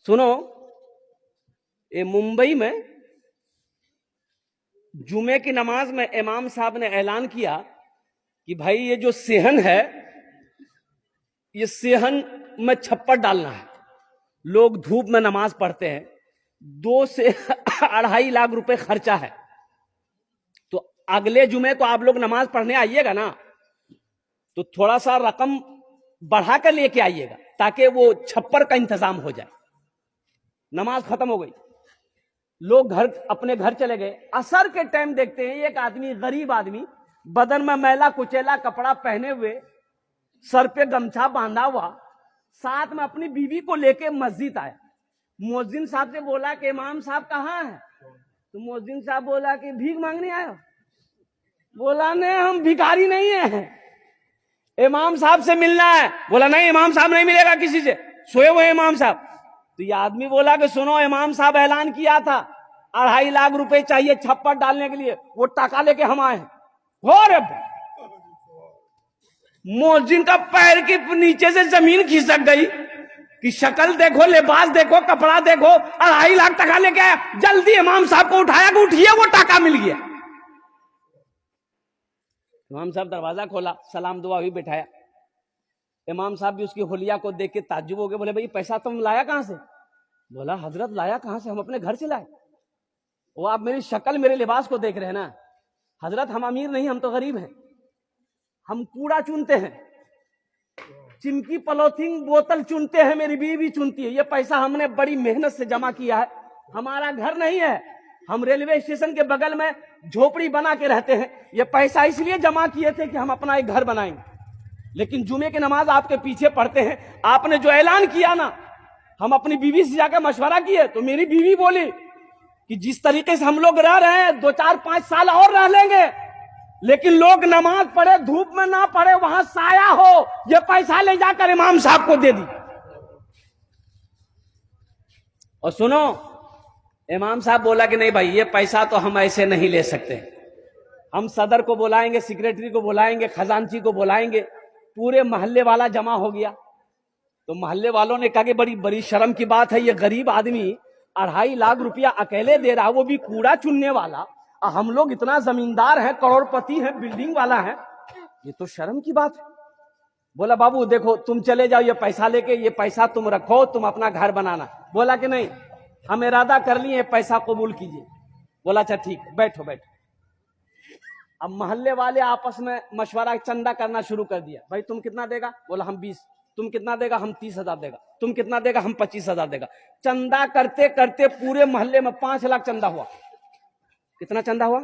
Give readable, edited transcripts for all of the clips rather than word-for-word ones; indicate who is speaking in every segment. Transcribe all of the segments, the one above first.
Speaker 1: سنو، یہ ممبئی میں جمعے کی نماز میں امام صاحب نے اعلان کیا کہ بھائی یہ جو صحن ہے، یہ صحن میں چھپر ڈالنا ہے. لوگ دھوپ میں نماز پڑھتے ہیں، 2 سے 2.5 لاکھ روپے خرچہ ہے. تو اگلے جمعے کو آپ لوگ نماز پڑھنے آئیے گا نا، تو تھوڑا سا رقم بڑھا کر لے کے آئیے گا تاکہ وہ چھپر کا انتظام ہو جائے. نماز ختم ہو گئی، لوگ اپنے گھر چلے گئے. عصر کے ٹائم دیکھتے ہیں ایک آدمی، غریب آدمی، بدن میں میلا کچیلا کپڑا پہنے ہوئے، سر پہ گمچھا باندھا ہوا، ساتھ میں اپنی بیوی کو لے کے مسجد آیا. مؤذن صاحب سے بولا کہ امام صاحب کہاں ہے؟ تو مؤذن صاحب بولا کہ بھیک مانگنے آیا. بولا نہیں، ہم بھکاری نہیں ہیں، امام صاحب سے ملنا ہے. بولا نہیں، امام صاحب نہیں ملے گا کسی سے، سوئے ہوئے امام صاحب. تو یہ آدمی بولا کہ سنو، امام صاحب اعلان کیا تھا 2.5 لاکھ روپے چاہیے چھپر ڈالنے کے لیے، وہ ٹکا لے کے ہم آئے ہیں. مؤذن کا پیر کے نیچے سے زمین کھسک گئی کہ شکل دیکھو، لباس دیکھو، کپڑا دیکھو، 2.5 لاکھ ٹکا لے کے آیا. جلدی امام صاحب کو اٹھایا کہ اٹھیے، وہ ٹکا مل گیا. امام صاحب دروازہ کھولا، سلام دعا ہوئی، بٹھایا. امام صاحب بھی اس کی حلیہ کو دیکھ کے تعجب ہو گئے. بولے بھائی پیسہ تم لایا کہاں سے؟ بولا حضرت لایا کہاں سے، ہم اپنے گھر سے لائے. وہ آپ میری شکل، میرے لباس کو دیکھ رہے ہیں نا. حضرت ہم امیر نہیں، ہم تو غریب ہیں، ہم کوڑا چنتے ہیں، چمکی پلوتھین بوتل چنتے ہیں، میری بیوی بھی چنتی ہے. یہ پیسہ ہم نے بڑی محنت سے جمع کیا ہے. ہمارا گھر نہیں ہے، ہم ریلوے اسٹیشن کے بغل میں جھوپڑی بنا کے رہتے ہیں. یہ پیسہ اس لیے جمع کیے تھے کہ ہم اپنا ایک گھر بنائیں گے. لیکن جمعے کی نماز آپ کے پیچھے پڑھتے ہیں، آپ نے جو اعلان کیا نا، ہم اپنی بیوی سے جا کے مشورہ کیے تو میری بیوی بولی کہ جس طریقے سے ہم لوگ رہ رہے ہیں 2 4 5 سال اور رہ لیں گے، لیکن لوگ نماز پڑھے، دھوپ میں نہ پڑھے، وہاں سایہ ہو. یہ پیسہ لے جا کر امام صاحب کو دے دی. اور سنو، امام صاحب بولا کہ نہیں بھائی، یہ پیسہ تو ہم ایسے نہیں لے سکتے، ہم صدر کو بلائیں گے، سیکریٹری کو بلائیں گے، خزانچی کو بلائیں گے. پورے محلے والا جمع ہو گیا. تو محلے والوں نے کہا کہ بڑی شرم کی بات ہے، یہ غریب آدمی 2.5 لاکھ روپیہ اکیلے دے رہا، وہ بھی کوڑا چننے والا. ہم لوگ اتنا زمیندار ہیں، کروڑ پتی ہیں، بلڈنگ والا ہیں، یہ تو شرم کی بات ہے. بولا بابو دیکھو، تم چلے جاؤ یہ پیسہ لے کے، یہ پیسہ تم رکھو، تم اپنا گھر بنانا. بولا کہ نہیں، ہم ارادہ کر لیے، پیسہ قبول کیجیے. بولا اچھا ٹھیک، بیٹھو بیٹھو. اب محلے والے آپس میں مشورہ چندہ کرنا شروع کر دیا. بھائی تم کتنا دے گا؟ بولا ہم 20. تم کتنا دے گا؟ ہم 30,000 دے گا. تم کتنا دے گا؟ ہم 25,000 دے گا. چندہ کرتے کرتے پورے محلے میں 5 لاکھ چندہ ہوا. کتنا چندہ ہوا؟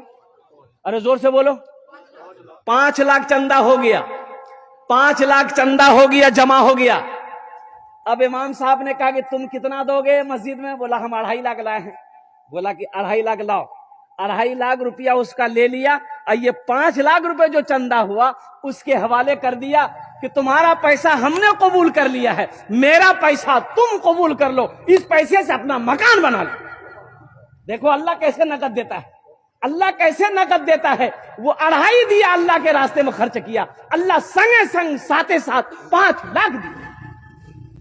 Speaker 1: ارے زور سے بولو. 5 لاکھ چندہ ہو گیا. 5 لاکھ چندہ ہو گیا، جمع ہو گیا. اب امام صاحب نے کہا کہ تم کتنا دو گے مسجد میں؟ بولا ہم 2.5 لاکھ لائے ہیں. بولا کہ 2.5 لاکھ لاؤ. 2.5 لاکھ روپیہ اس کا لے لیا. اور یہ 5 لاکھ روپے جو چندہ ہوا اس کے حوالے کر دیا کہ تمہارا پیسہ ہم نے قبول کر لیا ہے، میرا پیسہ تم قبول کر لو، اس پیسے سے اپنا مکان بنا لو. دیکھو اللہ کیسے نقد دیتا ہے، اللہ کیسے نقد دیتا ہے. وہ 2.5 دیا، اللہ کے راستے میں خرچ کیا، اللہ سنگے سنگ ساتھ 5 لاکھ دیا.